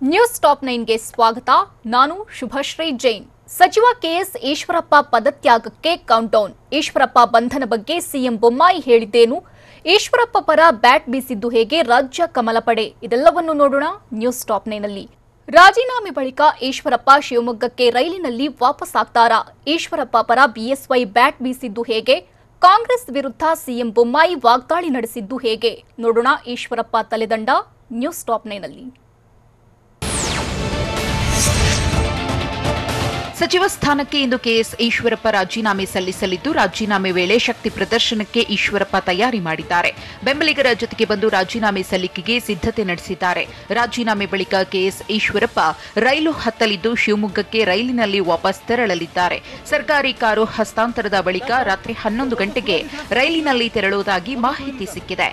News top 9ಗೆ ಸ್ವಾಗತ. ನಾನು ಶುಭಶ್ರೀ ಜೈನ್. ಸಚಿವ ಕೆಎಸ್ ಈಶ್ವರಪ್ಪ ಪದತ್ಯಾಗಕ್ಕೆ ಕೌಂಟೌನ್. ಈಶ್ವರಪ್ಪ ಬಂಧನ ಬಗ್ಗೆ ಸಿಎಂ ಬೊಮ್ಮಾಯಿ ಹೇಳಿದ್ದೇನು? ಈಶ್ವರಪ್ಪ ಪರ ಬ್ಯಾಟ್ ಬೀಸಿದ್ದು ಹೇಗೆ? ರಾಜ್ಯ ಕಮಲ ಪಡೆ. ಇದೆಲ್ಲವನ್ನು ನೋಡೋಣ ನ್ಯೂಸ್ ಟಾಪ್ 9ನಲ್ಲಿ. ರಾಜೀನಾಮೆ ಬಳಿಕ ಈಶ್ವರಪ್ಪ ಶಿವಮೊಗ್ಗಕ್ಕೆ ರೈಲಿನಲ್ಲಿ ವಾಪಸ್ ಆಗ್ತಾರಾ? ಈಶ್ವರಪ್ಪ ಪರ ಬಿಎಸ್ವೈ ಬ್ಯಾಟ್ ಬೀಸಿದ್ದು ಹೇಗೆ? ಕಾಂಗ್ರೆಸ್ ವಿರುದ್ಧ ಸಿಎಂ ಬೊಮ್ಮಾಯಿ ವಾಗ್ದಾಳಿ ನಡೆಸಿದ್ದು ಹೇಗೆ? ನೋಡೋಣ ಈಶ್ವರಪ್ಪ ತಲೆದಂಡ ನ್ಯೂಸ್ ಟಾಪ್ 9ನಲ್ಲಿ. ಸಚಿವ ಸ್ಥಾನಕ್ಕೆ ಇಂದು ಕೆಎಸ್ ಈಶ್ವರಪ್ಪ ರಾಜೀನಾಮೆ ಸಲ್ಲಿಸಲಿದ್ದು, ರಾಜೀನಾಮೆ ವೇಳೆ ಶಕ್ತಿ ಪ್ರದರ್ಶನಕ್ಕೆ ಈಶ್ವರಪ್ಪ ತಯಾರಿ ಮಾಡಿದ್ದಾರೆ. ಬೆಂಬಲಿಗರ ಜೊತೆಗೆ ಬಂದು ರಾಜೀನಾಮೆ ಸಲ್ಲಿಕೆಗೆ ಸಿದ್ಧತೆ ನಡೆಸಿದ್ದಾರೆ. ರಾಜೀನಾಮೆ ಬಳಿಕ ಕೆಎಸ್ ಈಶ್ವರಪ್ಪ ರೈಲು ಹತ್ತಲಿದ್ದು, ಶಿವಮೊಗ್ಗಕ್ಕೆ ರೈಲಿನಲ್ಲಿ ವಾಪಸ್ ತೆರಳಲಿದ್ದಾರೆ. ಸರ್ಕಾರಿ ಕಾರು ಹಸ್ತಾಂತರದ ಬಳಿಕ ರಾತ್ರಿ 11 ಗಂಟೆಗೆ ರೈಲಿನಲ್ಲಿ ತೆರಳುವುದಾಗಿ ಮಾಹಿತಿ ಸಿಕ್ಕಿದೆ.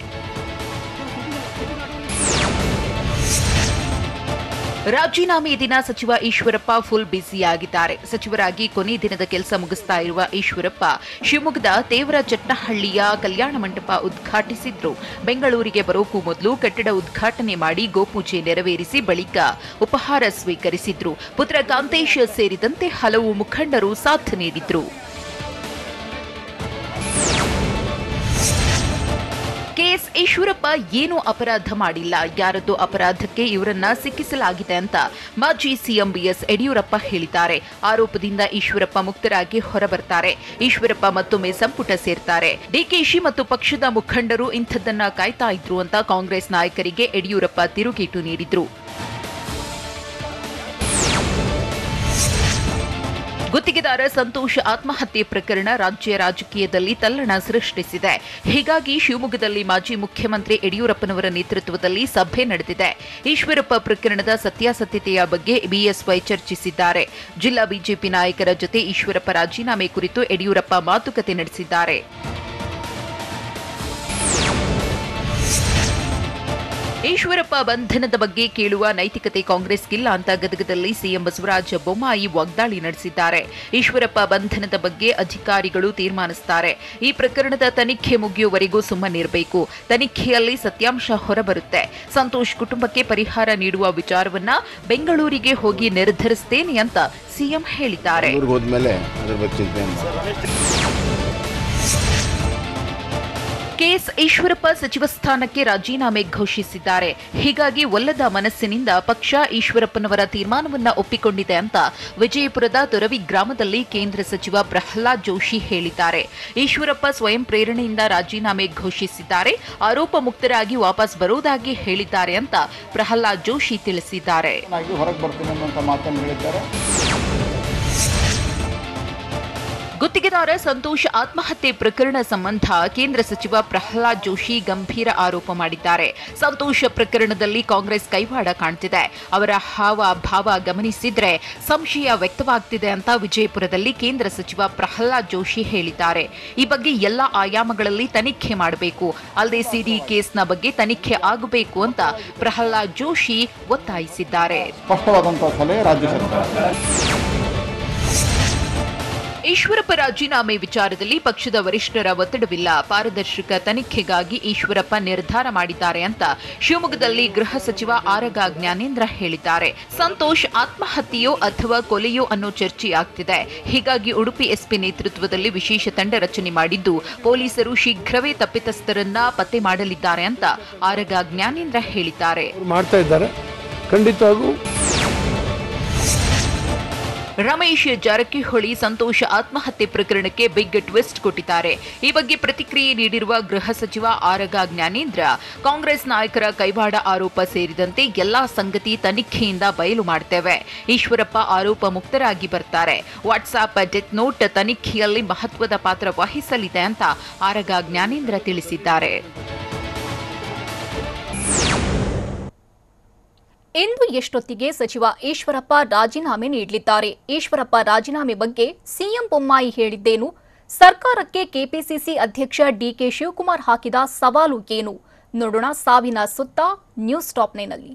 ರಾಜೀನಾಮೆ ದಿನ ಸಚಿವ ಈಶ್ವರಪ್ಪ ಫುಲ್ ಬ್ಯುಸಿಯಾಗಿದ್ದಾರೆ. ಸಚಿವರಾಗಿ ಕೊನೆ ದಿನದ ಕೆಲಸ ಮುಗಿಸ್ತಾ ಇರುವ ಈಶ್ವರಪ್ಪ ಶಿವಮೊಗ್ಗದ ತೇವರಚಟ್ನಹಳ್ಳಿಯ ಕಲ್ಯಾಣ ಮಂಟಪ ಉದ್ಘಾಟಿಸಿದ್ರು. ಬೆಂಗಳೂರಿಗೆ ಬರೋಕ್ಕೂ ಮೊದಲು ಕಟ್ಟಡ ಉದ್ಘಾಟನೆ ಮಾಡಿ ಗೋಪೂಜೆ ನೆರವೇರಿಸಿ ಬಳಿಕ ಉಪಹಾರ ಸ್ವೀಕರಿಸಿದ್ರು. ಪುತ್ರ ಕಾಂತೇಶ್ ಸೇರಿದಂತೆ ಹಲವು ಮುಖಂಡರು ಸಾಥ್ ನೀಡಿದ್ರು. ಕೆಎಸ್ ಈಶ್ವರಪ್ಪ ಏನೂ ಅಪರಾಧ ಮಾಡಿಲ್ಲ, ಯಾರದ್ದು ಅಪರಾಧಕ್ಕೆ ಇವರನ್ನ ಸಿಕ್ಕಿಸಲಾಗಿದೆ ಅಂತ ಮಾಜಿ ಸಿಎಂ ಬಿಎಸ್ ಯಡಿಯೂರಪ್ಪ ಹೇಳಿದ್ದಾರೆ. ಆರೋಪದಿಂದ ಈಶ್ವರಪ್ಪ ಮುಕ್ತರಾಗಿ ಹೊರಬರ್ತಾರೆ. ಈಶ್ವರಪ್ಪ ಮತ್ತೊಮ್ಮೆ ಸಂಪುಟ ಸೇರ್ತಾರೆ. ಡಿಕೆಶಿ ಮತ್ತು ಪಕ್ಷದ ಮುಖಂಡರು ಇಂಥದ್ದನ್ನ ಕಾಯ್ತಾ ಇದ್ರು ಅಂತ ಕಾಂಗ್ರೆಸ್ ನಾಯಕರಿಗೆ ಯಡಿಯೂರಪ್ಪ ತಿರುಗೇಟು ನೀಡಿದ್ರು. ಗುತ್ತಿಗೆದಾರ ಸಂತೋಷ್ ಆತ್ಮಹತ್ಯೆ ಪ್ರಕರಣ ರಾಜ್ಯ ರಾಜಕೀಯದಲ್ಲಿ ತಲ್ಲಣ ಸೃಷ್ಟಿಸಿದೆ. ಹೀಗಾಗಿ ಶಿವಮೊಗ್ಗದಲ್ಲಿ ಮಾಜಿ ಮುಖ್ಯಮಂತ್ರಿ ಯಡಿಯೂರಪ್ಪನವರ ನೇತೃತ್ವದಲ್ಲಿ ಸಭೆ ನಡೆದಿದೆ. ಈಶ್ವರಪ್ಪ ಪ್ರಕರಣದ ಸತ್ಯಾಸತ್ಯತೆಯ ಬಗ್ಗೆ ಬಿಎಸ್ವೈ ಚರ್ಚಿಸಿದ್ದಾರೆ. ಜಿಲ್ಲಾ ಬಿಜೆಪಿ ನಾಯಕರ ಜೊತೆ ಈಶ್ವರಪ್ಪ ರಾಜೀನಾಮೆ ಕುರಿತು ಯಡಿಯೂರಪ್ಪ ಮಾತುಕತೆ ನಡೆಸಿದ್ದಾರೆ. ಈಶ್ವರಪ್ಪ ಬಂಧನದ ಬಗ್ಗೆ ಕೇಳುವ ನೈತಿಕತೆ ಕಾಂಗ್ರೆಸ್ಗಿಲ್ಲ ಅಂತ ಗದಗದಲ್ಲಿ ಸಿಎಂ ಬಸವರಾಜ ಬೊಮ್ಮಾಯಿ ವಾಗ್ದಾಳಿ ನಡೆಸಿದ್ದಾರೆ. ಈಶ್ವರಪ್ಪ ಬಂಧನದ ಬಗ್ಗೆ ಅಧಿಕಾರಿಗಳು ತೀರ್ಮಾನಿಸುತ್ತಾರೆ. ಈ ಪ್ರಕರಣದ ತನಿಖೆ ಮುಗಿಯುವವರೆಗೂ ಸುಮ್ಮನಿರಬೇಕು. ತನಿಖೆಯಲ್ಲಿ ಸತ್ಯಾಂಶ ಹೊರಬರುತ್ತೆ. ಸಂತೋಷ್ ಕುಟುಂಬಕ್ಕೆ ಪರಿಹಾರ ನೀಡುವ ವಿಚಾರವನ್ನ ಬೆಂಗಳೂರಿಗೆ ಹೋಗಿ ನಿರ್ಧರಿಸುತ್ತೇನೆ ಅಂತ ಸಿಎಂ ಹೇಳಿದ್ದಾರೆ. ಕೆಎಸ್ ಈಶ್ವರಪ್ಪ ಸಚಿವ ಸ್ಥಾನಕ್ಕೆ ರಾಜೀನಾಮೆ ಘೋಷಿಸಿದ್ದಾರೆ. ಹೀಗಾಗಿ ಒಲ್ಲದ ಮನಸ್ಸಿನಿಂದ ಪಕ್ಷ ಈಶ್ವರಪ್ಪನವರ ತೀರ್ಮಾನವನ್ನ ಒಪ್ಪಿಕೊಂಡಿದೆ ಅಂತ ವಿಜಯಪುರದ ತೊರವಿ ಗ್ರಾಮದಲ್ಲಿ ಕೇಂದ್ರ ಸಚಿವ ಪ್ರಹ್ಲಾದ್ ಜೋಶಿ ಹೇಳಿದ್ದಾರೆ. ಈಶ್ವರಪ್ಪ ಸ್ವಯಂ ಪ್ರೇರಣೆಯಿಂದ ರಾಜೀನಾಮೆ ಘೋಷಿಸಿದ್ದಾರೆ. ಆರೋಪ ಮುಕ್ತರಾಗಿ ವಾಪಸ್ ಬರುವುದಾಗಿ ಹೇಳಿದ್ದಾರೆ ಅಂತ ಪ್ರಹ್ಲಾದ್ ಜೋಶಿ ತಿಳಿಸಿದ್ದಾರೆ. ಗುತ್ತಿಗೆದಾರ ಸಂತೋಷ್ ಆತ್ಮಹತ್ಯೆ ಪ್ರಕರಣ ಸಂಬಂಧ ಕೇಂದ್ರ ಸಚಿವ ಪ್ರಹ್ಲಾದ್ ಜೋಶಿ ಗಂಭೀರ ಆರೋಪ ಮಾಡಿದ್ದಾರೆ. ಸಂತೋಷ್ ಪ್ರಕರಣದಲ್ಲಿ ಕಾಂಗ್ರೆಸ್ ಕೈವಾಡ ಕಾಣ್ತಿದೆ. ಅವರ ಹಾವ ಭಾವ ಗಮನಿಸಿದ್ರೆ ಸಂಶಯ ವ್ಯಕ್ತವಾಗ್ತಿದೆ ಅಂತ ವಿಜಯಪುರದಲ್ಲಿ ಕೇಂದ್ರ ಸಚಿವ ಪ್ರಹ್ಲಾದ್ ಜೋಶಿ ಹೇಳಿದ್ದಾರೆ. ಈ ಬಗ್ಗೆ ಎಲ್ಲ ಆಯಾಮಗಳಲ್ಲಿ ತನಿಖೆ ಮಾಡಬೇಕು, ಅಲ್ಲದೆ ಸಿಡಿ ಕೇಸ್ನ ಬಗ್ಗೆ ತನಿಖೆ ಆಗಬೇಕು ಅಂತ ಪ್ರಹ್ಲಾದ್ ಜೋಶಿ ಒತ್ತಾಯಿಸಿದ್ದಾರೆ. ಈಶ್ವರಪ್ಪ ರಾಜೀನಾಮೆ ವಿಚಾರದಲ್ಲಿ ಪಕ್ಷದ ವರಿಷ್ಠರ ಒತ್ತಡವಿಲ್ಲ. ಪಾರದರ್ಶಕ ತನಿಖೆಗಾಗಿ ಈಶ್ವರಪ್ಪ ನಿರ್ಧಾರ ಮಾಡಿದ್ದಾರೆ ಅಂತ ಶಿವಮೊಗ್ಗದಲ್ಲಿ ಗೃಹ ಸಚಿವ ಆರಗ ಜ್ಞಾನೇಂದ್ರ ಹೇಳಿದ್ದಾರೆ. ಸಂತೋಷ್ ಆತ್ಮಹತ್ಯೆಯೋ ಅಥವಾ ಕೊಲೆಯೋ ಅನ್ನೋ ಚರ್ಚೆಯಾಗ್ತಿದೆ. ಹೀಗಾಗಿ ಉಡುಪಿ ಎಸ್ಪಿ ನೇತೃತ್ವದಲ್ಲಿ ವಿಶೇಷ ತಂಡ ರಚನೆ ಮಾಡಿದ್ದು, ಪೊಲೀಸರು ಶೀಘ್ರವೇ ತಪ್ಪಿತಸ್ಥರನ್ನ ಪತ್ತೆ ಮಾಡಲಿದ್ದಾರೆ ಅಂತ ಆರಗ ಜ್ಞಾನೇಂದ್ರ ಹೇಳಿದ್ದಾರೆ. ರಮೇಶ್ ಜಾರಕಿಹೊಳಿ ಸಂತೋಷ್ ಆತ್ಮಹತ್ಯೆ ಪ್ರಕರಣಕ್ಕೆ ಬಿಗ್ ಟ್ವಿಸ್ಟ್ ಕೊಟ್ಟಿದ್ದಾರೆ. ಈ ಬಗ್ಗೆ ಪ್ರತಿಕ್ರಿಯೆ ನೀಡಿರುವ ಗೃಹ ಸಚಿವ ಆರಗ ಜ್ಞಾನೇಂದ್ರ, ಕಾಂಗ್ರೆಸ್ ನಾಯಕರ ಕೈವಾಡ ಆರೋಪ ಸೇರಿದಂತೆ ಎಲ್ಲಾ ಸಂಗತಿ ತನಿಖೆಯಿಂದ ಬಯಲು ಮಾಡ್ತೇವೆ. ಈಶ್ವರಪ್ಪ ಆರೋಪ ಮುಕ್ತರಾಗಿ ಬರ್ತಾರೆ. ವಾಟ್ಸ್ಆಪ್ ಡೆತ್ ನೋಟ್ ತನಿಖೆಯಲ್ಲಿ ಮಹತ್ವದ ಪಾತ್ರ ವಹಿಸಲಿದೆ ಅಂತ ಆರಗ ಜ್ಞಾನೇಂದ್ರ ತಿಳಿಸಿದ್ದಾರೆ. ಇಂದು ಎಷ್ಟೊತ್ತಿಗೆ ಸಚಿವ ಈಶ್ವರಪ್ಪ ರಾಜೀನಾಮೆ ನೀಡಲಿದ್ದಾರೆ? ಈಶ್ವರಪ್ಪ ರಾಜೀನಾಮೆ ಬಗ್ಗೆ ಸಿಎಂ ಬೊಮ್ಮಾಯಿ ಹೇಳಿದ್ದೇನು? ಸರ್ಕಾರಕ್ಕೆ ಕೆಪಿಸಿಸಿ ಅಧ್ಯಕ್ಷ ಡಿಕೆ ಶಿವಕುಮಾರ್ ಹಾಕಿದ ಸವಾಲು ಏನು? ನೋಡೋಣ ಸಾವಿನ ಸುತ್ತ ನ್ಯೂಸ್ ಟಾಪ್ 9ನಲ್ಲಿ.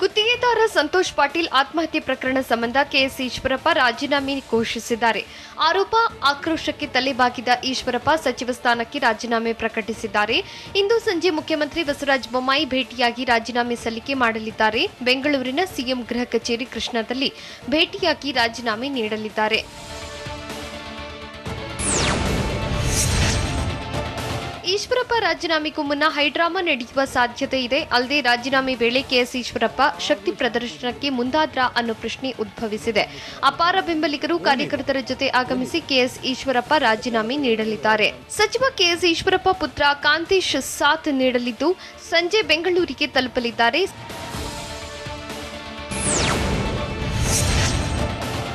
ಗುತ್ತಿಗೆದಾರ ಸಂತೋಷ್ ಪಾಟೀಲ್ ಆತ್ಮಹತ್ಯೆ ಪ್ರಕರಣ ಸಂಬಂಧ ಕೆಎಸ್ ಈಶ್ವರಪ್ಪ ರಾಜೀನಾಮೆ ಘೋಷಿಸಿದ್ದಾರೆ. ಆರೋಪ ಆಕ್ರೋಶಕ್ಕೆ ತಲೆಬಾಗಿದ ಈಶ್ವರಪ್ಪ ಸಚಿವ ಸ್ಥಾನಕ್ಕೆ ರಾಜೀನಾಮೆ ಪ್ರಕಟಿಸಿದ್ದಾರೆ. ಇಂದು ಸಂಜೆ ಮುಖ್ಯಮಂತ್ರಿ ಬಸವರಾಜ ಬೊಮ್ಮಾಯಿ ಭೇಟಿಯಾಗಿ ರಾಜೀನಾಮೆ ಸಲ್ಲಿಕೆ ಮಾಡಲಿದ್ದಾರೆ. ಬೆಂಗಳೂರಿನ ಸಿಎಂ ಗೃಹ ಕಚೇರಿ ಕೃಷ್ಣಾದಲ್ಲಿ ಭೇಟಿಯಾಗಿ ರಾಜೀನಾಮೆ ನೀಡಲಿದ್ದಾರೆ. ಈಶ್ವರಪ್ಪ ರಾಜೀನಾಮೆಗೂ ಮುನ್ನ ಹೈಡ್ರಾಮಾ ನಡೆಯುವ ಸಾಧ್ಯತೆ ಇದೆ. ಅಲ್ಲದೆ ರಾಜೀನಾಮೆ ವೇಳೆ ಕೆಎಸ್ ಈಶ್ವರಪ್ಪ ಶಕ್ತಿ ಪ್ರದರ್ಶನಕ್ಕೆ ಮುಂದಾದ್ರ ಅನ್ನೋ ಪ್ರಶ್ನೆ ಉದ್ಭವಿಸಿದೆ. ಅಪಾರ ಬೆಂಬಲಿಗರು ಕಾರ್ಯಕರ್ತರ ಜೊತೆ ಆಗಮಿಸಿ ಕೆಎಸ್ ಈಶ್ವರಪ್ಪ ರಾಜೀನಾಮೆ ನೀಡಲಿದ್ದಾರೆ. ಸಚಿವ ಕೆಎಸ್ ಈಶ್ವರಪ್ಪ ಪುತ್ರ ಕಾಂತೇಶ್ ಸಾಥ್ ನೀಡಲಿದ್ದು ಸಂಜೆ ಬೆಂಗಳೂರಿಗೆ ತಲುಪಲಿದ್ದಾರೆ.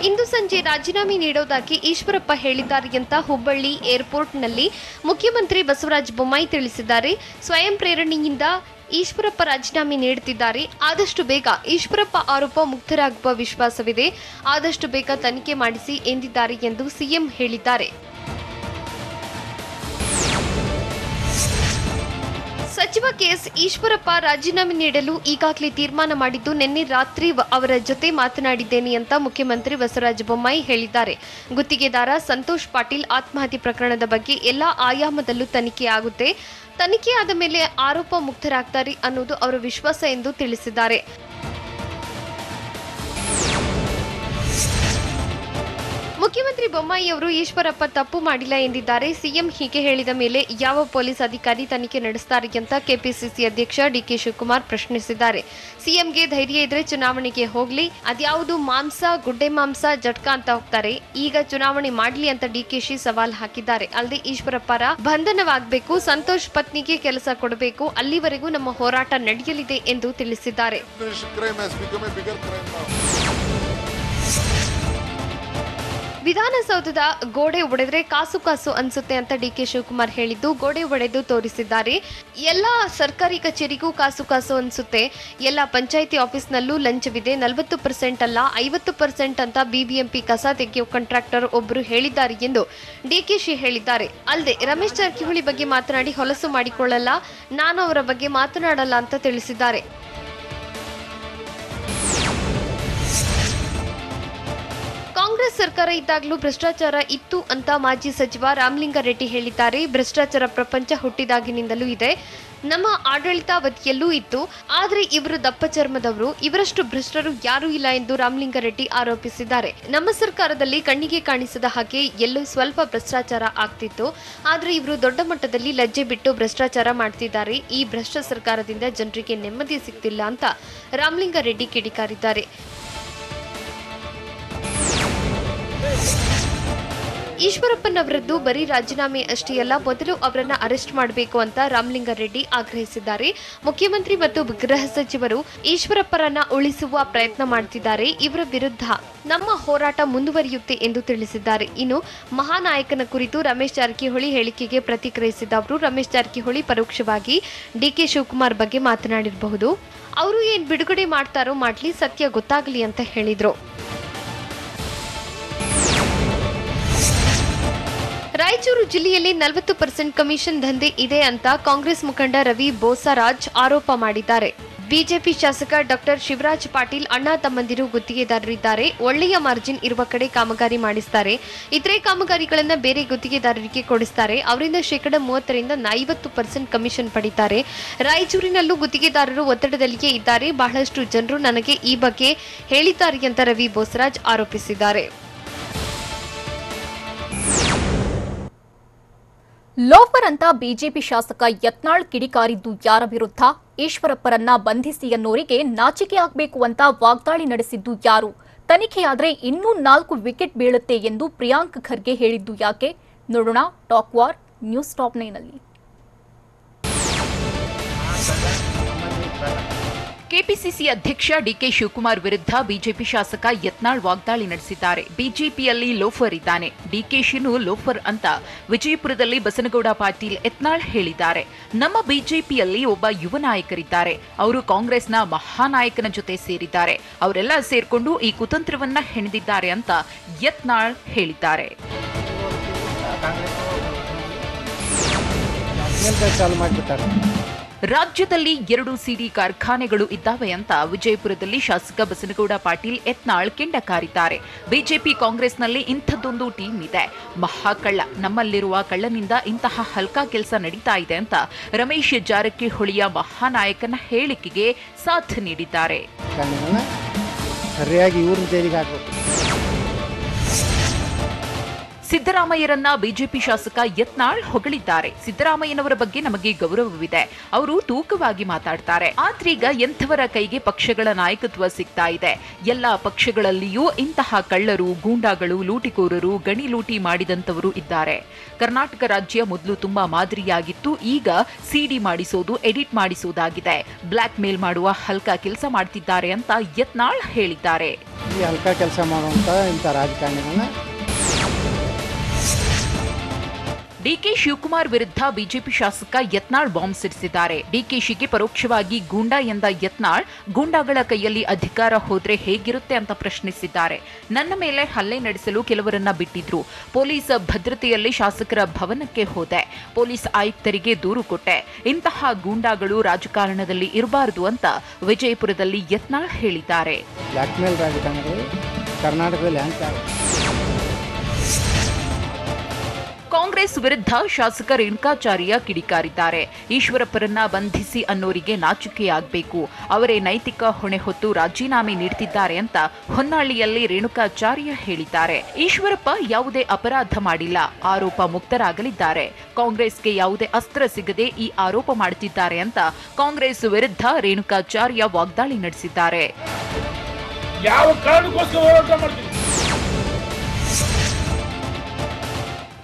ಇಂದು ಸಂಜೆ ರಾಜೀನಾಮೆ ನೀಡುವುದಾಗಿ ಈಶ್ವರಪ್ಪ ಹೇಳಿದ್ದಾರೆ ಅಂತ ಹುಬ್ಬಳ್ಳಿ ಏರ್ಪೋರ್ಟ್ನಲ್ಲಿ ಮುಖ್ಯಮಂತ್ರಿ ಬಸವರಾಜ ಬೊಮ್ಮಾಯಿ ತಿಳಿಸಿದ್ದಾರೆ. ಸ್ವಯಂ ಪ್ರೇರಣೆಯಿಂದ ಈಶ್ವರಪ್ಪ ರಾಜೀನಾಮೆ ನೀಡುತ್ತಿದ್ದಾರೆ. ಆದಷ್ಟು ಬೇಗ ಈಶ್ವರಪ್ಪ ಆರೋಪ ಮುಕ್ತರಾಗುವ ವಿಶ್ವಾಸವಿದೆ. ಆದಷ್ಟು ಬೇಗ ತನಿಖೆ ಮಾಡಿಸಿ ಎಂದಿದ್ದಾರೆ ಎಂದು ಸಿಎಂ ಹೇಳಿದ್ದಾರೆ. ಸಚಿವ ಕೆಎಸ್ ಈಶ್ವರಪ್ಪ ರಾಜೀನಾಮೆ ನೀಡಲು ಈಗಾಗಲೇ ತೀರ್ಮಾನ ಮಾಡಿದ್ದು ನಿನ್ನೆ ರಾತ್ರಿ ಅವರ ಜೊತೆ ಮಾತನಾಡಿದ್ದೇನೆ ಅಂತ ಮುಖ್ಯಮಂತ್ರಿ ಬಸವರಾಜ ಬೊಮ್ಮಾಯಿ ಹೇಳಿದ್ದಾರೆ. ಗುತ್ತಿಗೆದಾರ ಸಂತೋಷ್ ಪಾಟೀಲ್ ಆತ್ಮಹತ್ಯೆ ಪ್ರಕರಣದ ಬಗ್ಗೆ ಎಲ್ಲಾ ಆಯಾಮದಲ್ಲೂ ತನಿಖೆ ಆಗುತ್ತೆ. ತನಿಖೆ ಆದ ಮೇಲೆ ಆರೋಪ ಮುಕ್ತರಾಗ್ತಾರೆ ಅನ್ನೋದು ಅವರ ವಿಶ್ವಾಸ ಎಂದು ತಿಳಿಸಿದ್ದಾರೆ. ಮುಖ್ಯಮಂತ್ರಿ ಬೊಮ್ಮಾಯಿ ಅವರು ಈಶ್ವರಪ್ಪ ತಪ್ಪು ಮಾಡಿಲ್ಲ ಎಂದಿದ್ದಾರೆ. ಸಿಎಂ ಹೀಗೆ ಹೇಳಿದ ಮೇಲೆ ಯಾವ ಪೊಲೀಸ್ ಅಧಿಕಾರಿ ತನಿಖೆ ನಡೆಸುತ್ತಾರೆ ಅಂತ ಕೆಪಿಸಿಸಿ ಅಧ್ಯಕ್ಷ ಡಿಕೆ ಶಿವಕುಮಾರ್ ಪ್ರಶ್ನಿಸಿದ್ದಾರೆ. ಸಿಎಂಗೆ ಧೈರ್ಯ ಇದ್ರೆ ಚುನಾವಣೆಗೆ ಹೋಗ್ಲಿ, ಅದ್ಯಾವುದು ಮಾಂಸ ಗುಡ್ಡೆ ಮಾಂಸ ಜಟ್ಕಾ ಅಂತ ಹೋಗ್ತಾರೆ. ಈಗ ಚುನಾವಣೆ ಮಾಡ್ಲಿ ಅಂತ ಡಿಕೆಶಿ ಸವಾಲ್ ಹಾಕಿದ್ದಾರೆ. ಅಲ್ಲದೆ ಈಶ್ವರಪ್ಪರ ಬಂಧನವಾಗಬೇಕು, ಸಂತೋಷ್ ಪತ್ನಿಗೆ ಕೆಲಸ ಕೊಡಬೇಕು, ಅಲ್ಲಿವರೆಗೂ ನಮ್ಮ ಹೋರಾಟ ನಡೆಯಲಿದೆ ಎಂದು ತಿಳಿಸಿದ್ದಾರೆ. ವಿಧಾನಸೌಧದ ಗೋಡೆ ಒಡೆದ್ರೆ ಕಾಸು ಕಾಸು ಅನ್ಸುತ್ತೆ ಅಂತ ಡಿಕೆ ಶಿವಕುಮಾರ್ ಹೇಳಿದ್ದು ಗೋಡೆ ಒಡೆದು ತೋರಿಸಿದ್ದಾರೆ. ಎಲ್ಲ ಸರ್ಕಾರಿ ಕಚೇರಿಗೂ ಕಾಸು ಕಾಸು ಅನ್ಸುತ್ತೆ, ಎಲ್ಲ ಪಂಚಾಯಿತಿ ಆಫೀಸ್ನಲ್ಲೂ ಲಂಚವಿದೆ, 40% ಅಲ್ಲ 50% ಅಂತ ಬಿಬಿಎಂಪಿ ಕಸ ತೆಗೆಯುವ ಕಾಂಟ್ರಾಕ್ಟರ್ ಒಬ್ಬರು ಹೇಳಿದ್ದಾರೆ ಎಂದು ಡಿಕೆಶಿ ಹೇಳಿದ್ದಾರೆ. ಅಲ್ಲದೆ ರಮೇಶ್ ಜಾರಕಿಹೊಳಿ ಬಗ್ಗೆ ಮಾತನಾಡಿ ಹೊಲಸು ಮಾಡಿಕೊಳ್ಳಲ್ಲ, ನಾನು ಅವರ ಬಗ್ಗೆ ಮಾತನಾಡಲ್ಲ ಅಂತ ತಿಳಿಸಿದ್ದಾರೆ. ಕಾಂಗ್ರೆಸ್ ಸರ್ಕಾರ ಇದ್ದಾಗಲೂ ಭ್ರಷ್ಟಾಚಾರ ಇತ್ತು ಅಂತ ಮಾಜಿ ಸಚಿವ ರಾಮಲಿಂಗಾರೆಡ್ಡಿ ಹೇಳಿದ್ದಾರೆ. ಭ್ರಷ್ಟಾಚಾರ ಪ್ರಪಂಚ ಹುಟ್ಟಿದಾಗಿನಿಂದಲೂ ಇದೆ, ನಮ್ಮ ಆಡಳಿತಾವಧಿಯಲ್ಲೂ ಇತ್ತು. ಆದರೆ ಇವರು ದಪ್ಪ ಚರ್ಮದವರು, ಇವರಷ್ಟು ಭ್ರಷ್ಟರು ಯಾರೂ ಇಲ್ಲ ಎಂದು ರಾಮಲಿಂಗಾರೆಡ್ಡಿ ಆರೋಪಿಸಿದ್ದಾರೆ. ನಮ್ಮ ಸರ್ಕಾರದಲ್ಲಿ ಕಣ್ಣಿಗೆ ಕಾಣಿಸದ ಹಾಗೆ ಎಲ್ಲೂ ಸ್ವಲ್ಪ ಭ್ರಷ್ಟಾಚಾರ ಆಗ್ತಿತ್ತು, ಆದರೆ ಇವರು ದೊಡ್ಡ ಮಟ್ಟದಲ್ಲಿ ಲಜ್ಜೆ ಬಿಟ್ಟು ಭ್ರಷ್ಟಾಚಾರ ಮಾಡ್ತಿದ್ದಾರೆ. ಈ ಭ್ರಷ್ಟ ಸರ್ಕಾರದಿಂದ ಜನರಿಗೆ ನೆಮ್ಮದಿ ಸಿಗ್ತಿಲ್ಲ ಅಂತ ರಾಮಲಿಂಗಾರೆಡ್ಡಿ ಕಿಡಿಕಾರಿದ್ದಾರೆ. ಈಶ್ವರಪ್ಪನವರದ್ದು ಬರೀ ರಾಜೀನಾಮೆ ಅಷ್ಟೇ ಅಲ್ಲ, ಮೊದಲು ಅವರನ್ನ ಅರೆಸ್ಟ್ ಮಾಡಬೇಕು ಅಂತ ರಾಮಲಿಂಗಾರೆಡ್ಡಿ ಆಗ್ರಹಿಸಿದ್ದಾರೆ. ಮುಖ್ಯಮಂತ್ರಿ ಮತ್ತು ಗೃಹ ಸಚಿವರು ಈಶ್ವರಪ್ಪರನ್ನ ಉಳಿಸುವ ಪ್ರಯತ್ನ ಮಾಡ್ತಿದ್ದಾರೆ. ಇವರ ವಿರುದ್ಧ ನಮ್ಮ ಹೋರಾಟ ಮುಂದುವರಿಯುತ್ತೆ ಎಂದು ತಿಳಿಸಿದ್ದಾರೆ. ಇನ್ನು ಮಹಾನಾಯಕನ ಕುರಿತು ರಮೇಶ್ ಜಾರಕಿಹೊಳಿ ಹೇಳಿಕೆಗೆ ಪ್ರತಿಕ್ರಿಯಿಸಿದ ಅವರು, ರಮೇಶ್ ಜಾರಕಿಹೊಳಿ ಪರೋಕ್ಷವಾಗಿ ಡಿಕೆ ಶಿವಕುಮಾರ್ ಬಗ್ಗೆ ಮಾತನಾಡಿರಬಹುದು. ಅವರು ಏನ್ ಬಿಡುಗಡೆ ಮಾಡ್ತಾರೋ ಮಾಡ್ಲಿ, ಸತ್ಯ ಗೊತ್ತಾಗಲಿ ಅಂತ ಹೇಳಿದ್ರು. ರಾಯಚೂರು ಜಿಲ್ಲೆಯಲ್ಲಿ 40% ಕಮಿಷನ್ ದಂಧೆ ಇದೆ ಅಂತ ಕಾಂಗ್ರೆಸ್ ಮುಖಂಡ ರವಿ ಬೋಸರಾಜ್ ಆರೋಪ ಮಾಡಿದ್ದಾರೆ. ಬಿಜೆಪಿ ಶಾಸಕ ಡಾಕ್ಟರ್ ಶಿವರಾಜ್ ಪಾಟೀಲ್ ಅಣ್ಣ ತಮ್ಮಂದಿರು ಗುತ್ತಿಗೆದಾರರಿದ್ದಾರೆ. ಒಳ್ಳೆಯ ಮಾರ್ಜಿನ್ ಇರುವ ಕಡೆ ಕಾಮಗಾರಿ ಮಾಡಿಸ್ತಾರೆ, ಇತರೆ ಕಾಮಗಾರಿಗಳನ್ನ ಬೇರೆ ಗುತ್ತಿಗೆದಾರರಿಗೆ ಕೊಡಿಸ್ತಾರೆ. ಅವರಿಂದ 30% 50% ಕಮಿಷನ್ ಪಡಿತಾರೆ. ರಾಯಚೂರಿನಲ್ಲೂ ಗುತ್ತಿಗೆದಾರರು ಒತ್ತಡದಲ್ಲಿಯೇ ಇದ್ದಾರೆ. ಬಹಳಷ್ಟು ಜನರು ನನಗೆ ಈ ಬಗ್ಗೆ ಹೇಳಿದ್ದಾರೆ ಅಂತ ರವಿ ಬೋಸರಾಜ್ ಆರೋಪಿಸಿದ್ದಾರೆ. ಲೋಫರ್ ಅಂತ ಬಿಜೆಪಿ ಶಾಸಕ ಯತ್ನಾಳ್ ಕಿಡಿಕಾರಿದ್ದು ಯಾರ ವಿರುದ್ಧ? ಈಶ್ವರಪ್ಪರನ್ನ ಬಂಧಿಸಿ ಅನ್ನೋರಿಗೆ ನಾಚಿಕೆ ಆಗಬೇಕು ಅಂತ ವಾಗ್ದಾಳಿ ನಡೆಸಿದ್ದು ಯಾರು? ತನಿಖೆಯಾದ್ರೆ ಇನ್ನೂ 4 ವಿಕೆಟ್ ಬೀಳುತ್ತೆ ಎಂದು ಪ್ರಿಯಾಂಕ್ ಖರ್ಗೆ ಹೇಳಿದ್ದು ಯಾಕೆ? ನೋಡೋಣ ಟಾಕ್ ವಾರ್ ನ್ಯೂಸ್ ಟಾಪ್ 9ನಲ್ಲಿ. ಕೆಪಿಸಿಸಿ ಅಧ್ಯಕ್ಷ ಡಿಕೆ ಶಿವಕುಮಾರ್ ವಿರುದ್ಧ ಬಿಜೆಪಿ ಶಾಸಕ ಯತ್ನಾಳ್ ವಾಗ್ದಾಳಿ ನಡೆಸಿದ್ದಾರೆ. ಬಿಜೆಪಿಯಲ್ಲಿ ಲೋಫರ್ ಇದ್ದಾನೆ, ಡಿಕೆಶಿನೂ ಲೋಫರ್ ಅಂತ ವಿಜಯಪುರದಲ್ಲಿ ಬಸನಗೌಡ ಪಾಟೀಲ್ ಯತ್ನಾಳ್ ಹೇಳಿದ್ದಾರೆ. ನಮ್ಮ ಬಿಜೆಪಿಯಲ್ಲಿ ಒಬ್ಬ ಯುವ ನಾಯಕರಿದ್ದಾರೆ, ಅವರು ಕಾಂಗ್ರೆಸ್ನ ಮಹಾನಾಯಕನ ಜೊತೆ ಸೇರಿದ್ದಾರೆ. ಅವರೆಲ್ಲ ಸೇರ್ಕೊಂಡು ಈ ಕುತಂತ್ರವನ್ನ ಹೆಣೆದಿದ್ದಾರೆ ಅಂತ ಯತ್ನಾಳ್ ಹೇಳಿದ್ದಾರೆ. ರಾಜ್ಯದಲ್ಲಿ 2 ಸಿಡಿ ಕಾರ್ಖಾನೆಗಳು ಇದ್ದಾವೆ ಅಂತ ವಿಜಯಪುರದಲ್ಲಿ ಶಾಸಕ ಬಸನಗೌಡ ಪಾಟೀಲ್ ಯತ್ನಾಳ್ ಕೆಂಡ ಕಾರಿದ್ದಾರೆ. ಬಿಜೆಪಿ ಕಾಂಗ್ರೆಸ್ನಲ್ಲಿ ಇಂಥದ್ದೊಂದು ಟೀಮ್ ಇದೆ. ಮಹಾಕಳ್ಳ, ನಮ್ಮಲ್ಲಿರುವ ಕಳ್ಳನಿಂದ ಇಂತಹ ಹಲ್ಕಾ ಕೆಲಸ ನಡೀತಾ ಇದೆ ಅಂತ ರಮೇಶ್ ಜಾರಕಿಹೊಳಿಯ ಮಹಾನಾಯಕನ ಹೇಳಿಕೆಗೆ ಸಾಥ್ ನೀಡಿದ್ದಾರೆ. ಸರಿಯಾಗಿ ಇವ್ರನ್ನ ಜೈಲಿಗೆ ಹಾಕಬೇಕು. ಸಿದ್ದರಾಮಯ್ಯರನ್ನ ಬಿಜೆಪಿ ಶಾಸಕ ಯತ್ನಾಳ್ ಹೊಗಳಿದ್ದಾರೆ. ಸಿದ್ದರಾಮಯ್ಯನವರ ಬಗ್ಗೆ ನಮಗೆ ಗೌರವವಿದೆ, ಅವರು ತೂಕವಾಗಿ ಮಾತಾಡ್ತಾರೆ. ಆದ್ರೀಗ ಎಂಥವರ ಕೈಗೆ ಪಕ್ಷಗಳ ನಾಯಕತ್ವ ಸಿಗ್ತಾ ಇದೆ. ಎಲ್ಲಾ ಪಕ್ಷಗಳಲ್ಲಿಯೂ ಇಂತಹ ಕಳ್ಳರು, ಗೂಂಡಾಗಳು, ಲೂಟಿಕೋರರು, ಗಣಿ ಲೂಟಿ ಮಾಡಿದಂತವರು ಇದ್ದಾರೆ. ಕರ್ನಾಟಕ ರಾಜ್ಯ ಮೊದಲು ತುಂಬಾ ಮಾದರಿಯಾಗಿತ್ತು, ಈಗ ಸಿಡಿ ಮಾಡಿಸೋದು, ಎಡಿಟ್ ಮಾಡಿಸೋದಾಗಿದೆ. ಬ್ಲಾಕ್ ಮೇಲ್ ಮಾಡುವ ಹಲ್ಕಾ ಕೆಲಸ ಮಾಡ್ತಿದ್ದಾರೆ ಅಂತ ಯತ್ನಾಳ್ ಹೇಳಿದ್ದಾರೆ. ಈ ಹಲ್ಕಾ ಕೆಲಸ ಮಾಡುವಂತ ಇಂಥ ರಾಜಕಾರಣಿಗಳನ್ನ ಡಿಕೆ ಶಿವಕುಮಾರ್ ವಿರುದ್ಧ ಬಿಜೆಪಿ ಶಾಸಕ ಯತ್ನಾಳ್ ಬಾಂಬ್ ಸಿಡಿಸಿದ್ದಾರೆ. ಡಿಕೆಶಿಗೆ ಪರೋಕ್ಷವಾಗಿ ಗೂಂಡಾ ಎಂದ ಯತ್ನಾಳ್, ಗೂಂಡಾಗಳ ಕೈಯಲ್ಲಿ ಅಧಿಕಾರ ಹೋದ್ರೆ ಹೇಗಿರುತ್ತೆ ಅಂತ ಪ್ರಶ್ನಿಸಿದ್ದಾರೆ. ನನ್ನ ಮೇಲೆ ಹಲ್ಲೆ ನಡೆಸಲು ಕೆಲವರನ್ನ ಬಿಟ್ಟಿದ್ರು. ಪೊಲೀಸ್ ಭದ್ರತೆಯಲ್ಲಿ ಶಾಸಕರ ಭವನಕ್ಕೆ ಹೋದೆ. ಪೊಲೀಸ್ ಆಯುಕ್ತರಿಗೆ ದೂರು ಕೊಟ್ಟೆ. ಇಂತಹ ಗೂಂಡಾಗಳು ರಾಜಕಾರಣದಲ್ಲಿ ಇರಬಾರದು ಅಂತ ವಿಜಯಪುರದಲ್ಲಿ ಯತ್ನಾಳ್ ಹೇಳಿದ್ದಾರೆ. ಬ್ಲಾಕ್ ಮೇಲ್ ರಾಜಕಾರಣಿಗಳು ಕರ್ನಾಟಕದಲ್ಲಿ ಕಾಂಗ್ರೆಸ್ ವಿರುದ್ಧ ಶಾಸಕ ರೇಣುಕಾಚಾರ್ಯ ಕಿಡಿಕಾರಿದ್ದಾರೆ. ಈಶ್ವರಪ್ಪರನ್ನ ಬಂಧಿಸಿ ಅನ್ನೋರಿಗೆ ನಾಚಿಕೆಯಾಗಬೇಕು. ಅವರೇ ನೈತಿಕ ಹೊಣೆ ಹೊತ್ತು ರಾಜೀನಾಮೆ ನೀಡುತ್ತಿದ್ದಾರೆ ಅಂತ ಹೊನ್ನಾಳಿಯಲ್ಲಿ ರೇಣುಕಾಚಾರ್ಯ ಹೇಳಿದ್ದಾರೆ. ಈಶ್ವರಪ್ಪ ಯಾವುದೇ ಅಪರಾಧ ಮಾಡಿಲ್ಲ, ಆರೋಪ ಮುಕ್ತರಾಗಲಿದ್ದಾರೆ. ಕಾಂಗ್ರೆಸ್ಗೆ ಯಾವುದೇ ಅಸ್ತ್ರ ಸಿಗದೆ ಈ ಆರೋಪ ಮಾಡುತ್ತಿದ್ದಾರೆ ಅಂತ ಕಾಂಗ್ರೆಸ್ ವಿರುದ್ಧ ರೇಣುಕಾಚಾರ್ಯ ವಾಗ್ದಾಳಿ ನಡೆಸಿದ್ದಾರೆ. ಯಾವ ಕಾರಣಕ್ಕೋಸ್ಕರ ಹೋರಾಟ ಮಾಡ್ತೀವಿ?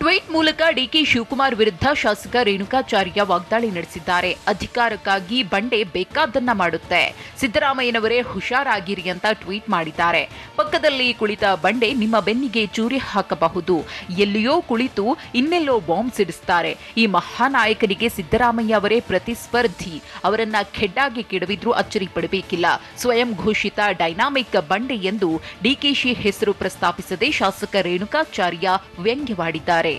ಟ್ವೀಟ್ ಮೂಲಕ ಡಿಕೆ ಶಿವಕುಮಾರ್ ವಿರುದ್ಧ ಶಾಸಕ ರೇಣುಕಾಚಾರ್ಯ ವಾಗ್ದಾಳಿ ನಡೆಸಿದ್ದಾರೆ. ಅಧಿಕಾರಕ್ಕಾಗಿ ಬಂಡೆ ಬೇಕಾದ್ದನ್ನ ಮಾಡುತ್ತೆ, ಸಿದ್ದರಾಮಯ್ಯನವರೇ ಹುಷಾರಾಗಿರಿ ಅಂತ ಟ್ವೀಟ್ ಮಾಡಿದ್ದಾರೆ. ಪಕ್ಕದಲ್ಲಿ ಕುಳಿತ ಬಂಡೆ ನಿಮ್ಮ ಬೆನ್ನಿಗೆ ಚೂರಿ ಹಾಕಬಹುದು. ಎಲ್ಲಿಯೋ ಕುಳಿತು ಇನ್ನೆಲ್ಲೋ ಬಾಂಬ್ ಸಿಡಿಸ್ತಾರೆ. ಈ ಮಹಾನಾಯಕನಿಗೆ ಸಿದ್ದರಾಮಯ್ಯ ಅವರೇ ಪ್ರತಿಸ್ಪರ್ಧಿ. ಅವರನ್ನ ಖೆಡ್ಡಾಗಿ ಕೆಡವಿದ್ರೂ ಅಚ್ಚರಿ ಪಡಬೇಕಿಲ್ಲ. ಸ್ವಯಂ ಘೋಷಿತ ಡೈನಾಮಿಕ್ ಬಂಡೆ ಎಂದು ಡಿಕೆಶಿ ಹೆಸರು ಪ್ರಸ್ತಾಪಿಸದೆ ಶಾಸಕ ರೇಣುಕಾಚಾರ್ಯ ವ್ಯಂಗ್ಯವಾಡಿದ್ದಾರೆ.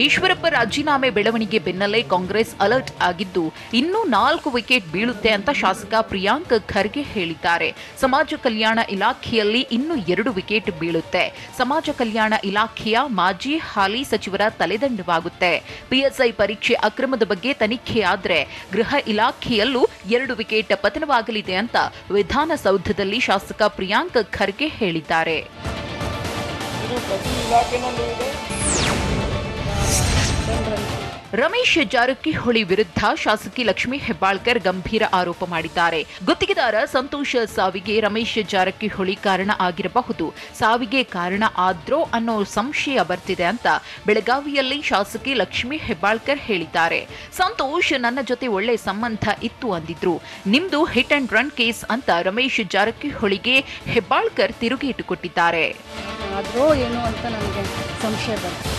ಈಶ್ವರಪ್ಪ ರಾಜೀನಾಮೆ ಬೆಳವಣಿಗೆ ಬೆನ್ನಲ್ಲೇ ಕಾಂಗ್ರೆಸ್ ಅಲರ್ಟ್ ಆಗಿದ್ದು ಇನ್ನೂ 4 ವಿಕೆಟ್ ಬೀಳುತ್ತೆ ಅಂತ ಶಾಸಕ ಪ್ರಿಯಾಂಕ್ ಖರ್ಗೆ ಹೇಳಿದ್ದಾರೆ. ಸಮಾಜ ಕಲ್ಯಾಣ ಇಲಾಖೆಯಲ್ಲಿ ಇನ್ನೂ 2 ವಿಕೆಟ್ ಬೀಳುತ್ತೆ. ಸಮಾಜ ಕಲ್ಯಾಣ ಇಲಾಖೆಯ ಮಾಜಿ ಹಾಲಿ ಸಚಿವರ ತಲೆದಂಡವಾಗುತ್ತೆ. ಪಿಎಸ್ಐ ಪರೀಕ್ಷೆ ಅಕ್ರಮದ ಬಗ್ಗೆ ತನಿಖೆಯಾದ್ರೆ ಗೃಹ ಇಲಾಖೆಯಲ್ಲೂ 2 ವಿಕೆಟ್ ಪತನವಾಗಲಿದೆ ಅಂತ ವಿಧಾನಸೌಧದಲ್ಲಿ ಶಾಸಕ ಪ್ರಿಯಾಂಕ್ ಖರ್ಗೆ ಹೇಳಿದ್ದಾರೆ. ರಮೇಶ್ ಜಾರಕಿಹೊಳಿ ವಿರುದ್ಧ ಶಾಸಕಿ ಲಕ್ಷ್ಮೀ ಹೆಬ್ಬಾಳ್ಕರ್ ಗಂಭೀರ ಆರೋಪ ಮಾಡಿದ್ದಾರೆ. ಗುತ್ತಿಗೆದಾರ ಸಂತೋಷ್ ಸಾವಿಗೆ ರಮೇಶ್ ಜಾರಕಿಹೊಳಿ ಕಾರಣ ಆಗಿರಬಹುದು. ಸಾವಿಗೆ ಕಾರಣ ಆದ್ರೋ ಅನ್ನೋ ಸಂಶಯ ಬರ್ತಿದೆ ಅಂತ ಬೆಳಗಾವಿಯಲ್ಲಿ ಶಾಸಕಿ ಲಕ್ಷ್ಮೀ ಹೆಬ್ಬಾಳ್ಕರ್ ಹೇಳಿದ್ದಾರೆ. ಸಂತೋಷ್ ನನ್ನ ಜೊತೆ ಒಳ್ಳೆ ಸಂಬಂಧ ಇತ್ತು ಅಂದಿದ್ರು. ನಿಮ್ದು ಹಿಟ್ ಅಂಡ್ ರನ್ ಕೇಸ್ ಅಂತ ರಮೇಶ್ ಜಾರಕಿಹೊಳಿಗೆ ಹೆಬ್ಬಾಳ್ಕರ್ ತಿರುಗೇಟು ಕೊಟ್ಟಿದ್ದಾರೆ. ಆದ್ರೋ ಏನೋ ಅಂತ ನನಗೆ ಸಂಶಯ ಬರ್ತದೆ.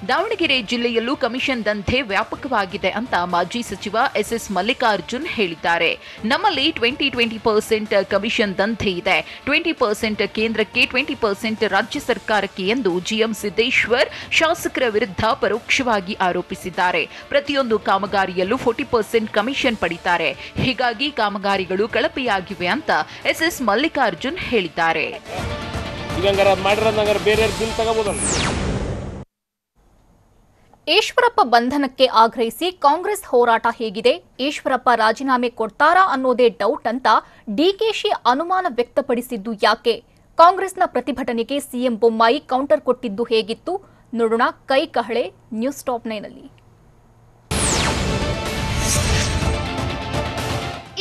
ದಾವಣಗೆರೆ ಜಿಲ್ಲೆಯಲ್ಲೂ ಕಮಿಷನ್ ದಂಧೆ ವ್ಯಾಪಕವಾಗಿದೆ ಅಂತ ಮಾಜಿ ಸಚಿವ ಎಸ್ಎಸ್ ಮಲ್ಲಿಕಾರ್ಜುನ್ ಹೇಳಿದ್ದಾರೆ. ನಮ್ಮಲ್ಲಿ 20% ಕಮಿಷನ್ ದಂಧೆ ಇದೆ. 20% ಕೇಂದ್ರಕ್ಕೆ, 20% ರಾಜ್ಯ ಸರ್ಕಾರಕ್ಕೆ ಎಂದು ಜಿಎಂ ಸಿದ್ದೇಶ್ವರ್ ಶಾಸಕರ ವಿರುದ್ಧ ಪರೋಕ್ಷವಾಗಿ ಆರೋಪಿಸಿದ್ದಾರೆ. ಪ್ರತಿಯೊಂದು ಕಾಮಗಾರಿಯಲ್ಲೂ 40% ಕಮಿಷನ್ ಪಡಿತಾರೆ. ಹೀಗಾಗಿ ಕಾಮಗಾರಿಗಳು ಕಳಪೆಯಾಗಿವೆ ಅಂತ ಎಸ್ಎಸ್ ಮಲ್ಲಿಕಾರ್ಜುನ್ ಹೇಳಿದ್ದಾರೆ. ಈಶ್ವರಪ್ಪ ಬಂಧನಕ್ಕೆ ಆಗ್ರಹಿಸಿ ಕಾಂಗ್ರೆಸ್ ಹೋರಾಟ ಹೇಗಿದೆ? ಈಶ್ವರಪ್ಪ ರಾಜೀನಾಮೆ ಕೊಡ್ತಾರಾ ಅನ್ನೋದೇ ಡೌಟ್ ಅಂತ ಡಿಕೆಶಿ ಅನುಮಾನ ವ್ಯಕ್ತಪಡಿಸಿದ್ದು ಯಾಕೆ? ಕಾಂಗ್ರೆಸ್ನ ಪ್ರತಿಭಟನೆಗೆ ಸಿಎಂ ಬೊಮ್ಮಾಯಿ ಕೌಂಟರ್ ಕೊಟ್ಟಿದ್ದು ಹೇಗಿತ್ತು? ನೋಡೋಣ ಕೈ ಕಹಳೆ ನ್ಯೂಸ್ ಟಾಪ್ 9ನಲ್ಲಿ.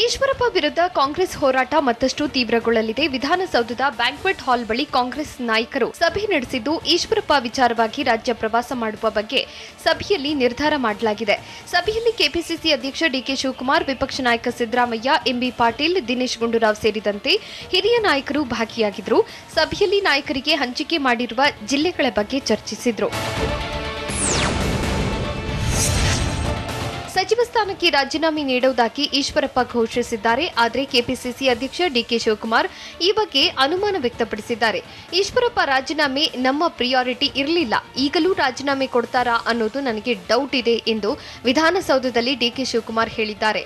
ಈಶ್ವರಪ್ಪ ವಿರುದ್ಧ ಕಾಂಗ್ರೆಸ್ ಹೋರಾಟ ಮತ್ತಷ್ಟು ತೀವ್ರಗೊಳ್ಳಲಿದೆ. ವಿಧಾನಸೌಧದ ಬ್ಯಾಂಕ್ವೆಟ್ ಹಾಲ್ ಬಳಿ ಕಾಂಗ್ರೆಸ್ ನಾಯಕರು ಸಭೆ ನಡೆಸಿದ್ದು ಈಶ್ವರಪ್ಪ ವಿಚಾರವಾಗಿ ರಾಜ್ಯ ಪ್ರವಾಸ ಮಾಡುವ ಬಗ್ಗೆ ಸಭೆಯಲ್ಲಿ ನಿರ್ಧಾರ ಮಾಡಲಾಗಿದೆ. ಸಭೆಯಲ್ಲಿ ಕೆಪಿಸಿಸಿ ಅಧ್ಯಕ್ಷ ಡಿಕೆ ಶಿವಕುಮಾರ್, ವಿಪಕ್ಷ ನಾಯಕ ಸಿದ್ದರಾಮಯ್ಯ, ಎಂಬಿ ಪಾಟೀಲ್, ದಿನೇಶ್ ಗುಂಡೂರಾವ್ ಸೇರಿದಂತೆ ಹಿರಿಯ ನಾಯಕರು ಭಾಗಿಯಾಗಿದ್ದರು. ಸಭೆಯಲ್ಲಿ ನಾಯಕರಿಗೆ ಹಂಚಿಕೆ ಮಾಡಿರುವ ಜಿಲ್ಲೆಗಳ ಬಗ್ಗೆ ಚರ್ಚಿಸಿದರು. ಸಚಿವ ಸ್ಥಾನಕ್ಕೆ ರಾಜೀನಾಮೆ ನೀಡುವುದಾಗಿ ಈಶ್ವರಪ್ಪ ಘೋಷಿಸಿದ್ದಾರೆ. ಆದರೆ ಕೆಪಿಸಿಸಿ ಅಧ್ಯಕ್ಷ ಡಿಕೆ ಶಿವಕುಮಾರ್ ಈ ಬಗ್ಗೆ ಅನುಮಾನ ವ್ಯಕ್ತಪಡಿಸಿದ್ದಾರೆ. ಈಶ್ವರಪ್ಪ ರಾಜೀನಾಮೆ ನಮ್ಮ ಪ್ರಿಯಾರಿಟಿ ಇರಲಿಲ್ಲ, ಈಗಲೂ ರಾಜೀನಾಮೆ ಕೊಡ್ತಾರಾ ಅನ್ನೋದು ನನಗೆ ಡೌಟ್ ಇದೆ ಎಂದು ವಿಧಾನಸೌಧದಲ್ಲಿ ಡಿಕೆ ಶಿವಕುಮಾರ್ ಹೇಳಿದ್ದಾರೆ.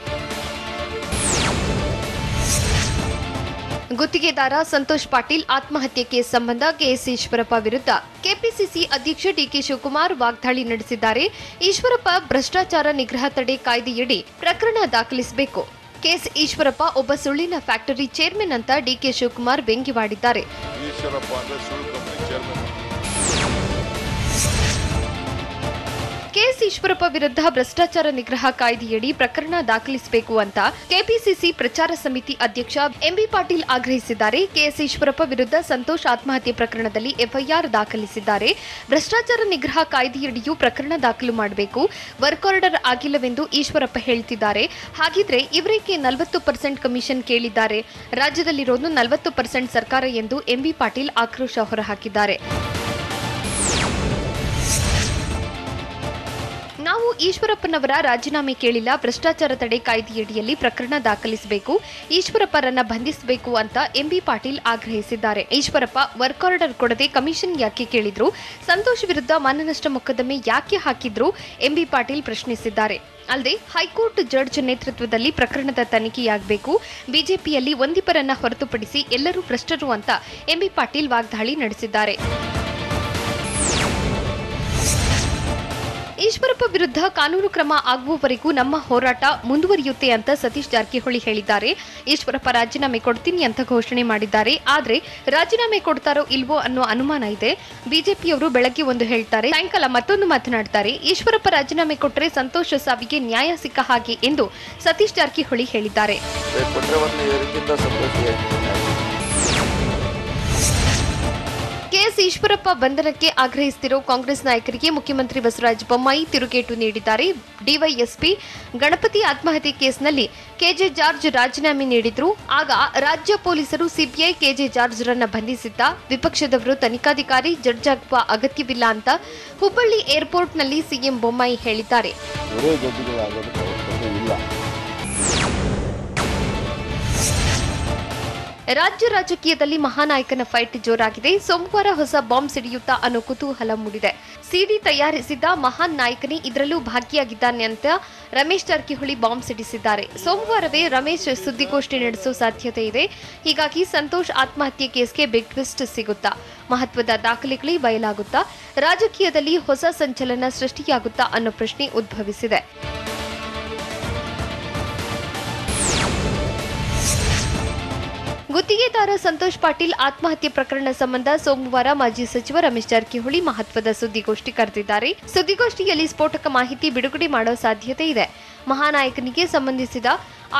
ಗುತ್ತಿಗೆದಾರ ಸಂತೋಷ್ ಪಾಟೀಲ್ ಆತ್ಮಹತ್ಯೆ ಕೇಸ್ ಸಂಬಂಧ ಕೆಎಸ್ ಈಶ್ವರಪ್ಪ ವಿರುದ್ಧ ಕೆಪಿಸಿಸಿ ಅಧ್ಯಕ್ಷ ಡಿಕೆ ಶಿವಕುಮಾರ್ ವಾಗ್ದಾಳಿ ನಡೆಸಿದ್ದಾರೆ. ಈಶ್ವರಪ್ಪ ಭ್ರಷ್ಟಾಚಾರ ನಿಗ್ರಹ ತಡೆ ಕಾಯ್ದೆಯಡಿ ಪ್ರಕರಣ ದಾಖಲಿಸಬೇಕು. ಕೆಎಸ್ ಈಶ್ವರಪ್ಪ ಒಬ್ಬ ಸುಳ್ಳಿನ ಫ್ಯಾಕ್ಟರಿ ಚೇರ್ಮನ್ ಅಂತ ಡಿಕೆ ಶಿವಕುಮಾರ್ ವ್ಯಂಗ್ಯವಾಡಿದ್ದಾರೆ. ಕೆಎಸ್ ಈಶ್ವರಪ್ಪ ವಿರುದ್ಧ ಭ್ರಷ್ಟಾಚಾರ ನಿಗ್ರಹ ಕಾಯ್ದೆಯಡಿ ಪ್ರಕರಣ ದಾಖಲಿಸಬೇಕು ಅಂತ ಕೆಪಿಸಿಸಿ ಪ್ರಚಾರ ಸಮಿತಿ ಅಧ್ಯಕ್ಷ ಎಂಬಿ ಪಾಟೀಲ್ ಆಗ್ರಹಿಸಿದ್ದಾರೆ. ಕೆಎಸ್ ಈಶ್ವರಪ್ಪ ವಿರುದ್ಧ ಸಂತೋಷ್ ಆತ್ಮಹತ್ಯೆ ಪ್ರಕರಣದಲ್ಲಿ ಎಫ್ಐಆರ್ ದಾಖಲಿಸಿದ್ದಾರೆ. ಭ್ರಷ್ಟಾಚಾರ ನಿಗ್ರಹ ಕಾಯ್ದೆಯಡಿಯೂ ಪ್ರಕರಣ ದಾಖಲು ಮಾಡಬೇಕು. ವರ್ಕ್ ಆರ್ಡರ್ ಆಗಿಲ್ಲವೆಂದು ಈಶ್ವರಪ್ಪ ಹೇಳ್ತಿದ್ದಾರೆ. ಹಾಗಿದ್ರೆ ಇವರೇಕೆ 40% ಕಮಿಷನ್ ಕೇಳಿದ್ದಾರೆ? ರಾಜ್ಯದಲ್ಲಿರೋದು 40% ಸರ್ಕಾರ ಎಂದು ಎಂಬಿ ಪಾಟೀಲ್ ಆಕ್ರೋಶ ಹೊರಹಾಕಿದ್ದಾರೆ. ನಾವು ಈಶ್ವರಪ್ಪನವರ ರಾಜೀನಾಮೆ ಕೇಳಿಲ್ಲ, ಭ್ರಷ್ಟಾಚಾರ ತಡೆ ಕಾಯ್ದೆಯಡಿಯಲ್ಲಿ ಪ್ರಕರಣ ದಾಖಲಿಸಬೇಕು, ಈಶ್ವರಪ್ಪರನ್ನ ಬಂಧಿಸಬೇಕು ಅಂತ ಎಂಬಿ ಪಾಟೀಲ್ ಆಗ್ರಹಿಸಿದ್ದಾರೆ. ಈಶ್ವರಪ್ಪ ವರ್ಕ್ ಆರ್ಡರ್ ಕೊಡದೆ ಕಮಿಷನ್ ಯಾಕೆ ಕೇಳಿದ್ರು? ಸಂತೋಷ್ ವಿರುದ್ಧ ಮಾನನಷ್ಟ ಮೊಕದ್ದಮೆ ಯಾಕೆ ಹಾಕಿದ್ರು? ಎಂಬಿ ಪಾಟೀಲ್ ಪ್ರಶ್ನಿಸಿದ್ದಾರೆ. ಅಲ್ಲದೆ ಹೈಕೋರ್ಟ್ ಜಡ್ಜ್ ನೇತೃತ್ವದಲ್ಲಿ ಪ್ರಕರಣದ ತನಿಖೆಯಾಗಬೇಕು. ಬಿಜೆಪಿಯಲ್ಲಿ ಒಂದಿಬ್ಬರನ್ನ ಹೊರತುಪಡಿಸಿ ಎಲ್ಲರೂ ಭ್ರಷ್ಟರು ಅಂತ ಎಂಬಿ ಪಾಟೀಲ್ ವಾಗ್ದಾಳಿ ನಡೆಸಿದ್ದಾರೆ. ಈಶ್ವರಪ್ಪ ವಿರುದ್ಧ ಕಾನೂನು ಕ್ರಮ ಆಗುವವರೆಗೂ ನಮ್ಮ ಹೋರಾಟ ಮುಂದುವರಿಯುತ್ತೆ ಅಂತ ಸತೀಶ್ ಜಾರಕಿಹೊಳಿ ಹೇಳಿದ್ದಾರೆ. ಈಶ್ವರಪ್ಪ ರಾಜೀನಾಮೆ ಕೊಡ್ತೀನಿ ಅಂತ ಘೋಷಣೆ ಮಾಡಿದ್ದಾರೆ. ಆದ್ರೆ ರಾಜೀನಾಮೆ ಕೊಡ್ತಾರೋ ಇಲ್ವೋ ಅನ್ನೋ ಅನುಮಾನ ಇದೆ. ಬಿಜೆಪಿಯವರು ಬೆಳಗ್ಗೆ ಒಂದು ಹೇಳ್ತಾರೆ, ಸಾಯಂಕಾಲ ಮತ್ತೊಂದು ಮಾತನಾಡ್ತಾರೆ. ಈಶ್ವರಪ್ಪ ರಾಜೀನಾಮೆ ಕೊಟ್ಟರೆ ಸಂತೋಷ್ ಸಾವಿಗೆ ನ್ಯಾಯ ಸಿಕ್ಕ ಹಾಗೆ ಎಂದು ಸತೀಶ್ ಜಾರಕಿಹೊಳಿ ಹೇಳಿದ್ದಾರೆ. ಕೆಎಸ್ ಈಶ್ವರಪ್ಪ ಬಂಧನಕ್ಕೆ ಆಗ್ರಹಿಸುತ್ತಿರೋ ಕಾಂಗ್ರೆಸ್ ನಾಯಕರಿಗೆ ಮುಖ್ಯಮಂತ್ರಿ ಬಸವರಾಜ ಬೊಮ್ಮಾಯಿ ತಿರುಗೇಟು ನೀಡಿದ್ದಾರೆ. ಡಿವೈಎಸ್ಪಿ ಗಣಪತಿ ಆತ್ಮಹತ್ಯೆ ಕೇಸ್ನಲ್ಲಿ ಕೆಜೆ ಜಾರ್ಜ್ ರಾಜೀನಾಮೆ ನೀಡಿದ್ರು. ಆಗ ರಾಜ್ಯ ಪೊಲೀಸರು ಸಿಬಿಐ ಕೆಜೆ ಜಾರ್ಜ್ರನ್ನ ಬಂಧಿಸಿದ್ದ. ವಿಪಕ್ಷದವರು ತನಿಖಾಧಿಕಾರಿ ಜಡ್ಜ್ ಆಗುವ ಅಗತ್ಯವಿಲ್ಲ ಅಂತ ಹುಬ್ಬಳ್ಳಿ ಏರ್ಪೋರ್ಟ್ನಲ್ಲಿ ಸಿಎಂ ಬೊಮ್ಮಾಯಿ ಹೇಳಿದ್ದಾರೆ. ರಾಜ್ಯ ರಾಜಕೀಯದಲ್ಲಿ ಮಹಾನಾಯಕನ ಫೈಟ್ ಜೋರಾಗಿದೆ. ಸೋಮವಾರ ಹೊಸ ಬಾಂಬ್ ಸಿಡಿಯುತ್ತಾ ಅನ್ನೋ ಕುತೂಹಲ ಮೂಡಿದೆ. ಸಿಡಿ ತಯಾರಿಸಿದ್ದ ಮಹಾನ್ ನಾಯಕನೇ ಇದರಲ್ಲೂ ಭಾಗಿಯಾಗಿದ್ದಾನೆ ಅಂತ ರಮೇಶ್ ಜಾರಕಿಹೊಳಿ ಬಾಂಬ್ ಸಿಡಿಸಿದ್ದಾರೆ. ಸೋಮವಾರವೇ ರಮೇಶ್ ಸುದ್ದಿಗೋಷ್ಠಿ ನಡೆಸೋ ಸಾಧ್ಯತೆ ಇದೆ. ಹೀಗಾಗಿ ಸಂತೋಷ್ ಆತ್ಮಹತ್ಯೆ ಕೇಸ್ಗೆ ಬಿಗ್ ಟ್ವಿಸ್ಟ್ ಸಿಗುತ್ತಾ? ಮಹತ್ವದ ದಾಖಲೆಗಳೇ ಬಯಲಾಗುತ್ತಾ? ರಾಜಕೀಯದಲ್ಲಿ ಹೊಸ ಸಂಚಲನ ಸೃಷ್ಟಿಯಾಗುತ್ತಾ ಅನ್ನೋ ಪ್ರಶ್ನೆ ಉದ್ಭವಿಸಿದೆ. ಗುತ್ತಿಗೆದಾರ ಸಂತೋಷ್ ಪಾಟೀಲ್ ಆತ್ಮಹತ್ಯೆ ಪ್ರಕರಣ ಸಂಬಂಧ ಸೋಮವಾರ ಮಾಜಿ ಸಚಿವ ರಮೇಶ್ ಜಾರಕಿಹೊಳಿ ಮಹತ್ವದ ಸುದ್ದಿಗೋಷ್ಠಿ ಕರೆದಿದ್ದಾರೆ. ಸುದ್ದಿಗೋಷ್ಠಿಯಲ್ಲಿ ಸ್ಫೋಟಕ ಮಾಹಿತಿ ಬಿಡುಗಡೆ ಮಾಡೋ ಸಾಧ್ಯತೆ ಇದೆ. ಮಹಾನಾಯಕನಿಗೆ ಸಂಬಂಧಿಸಿದ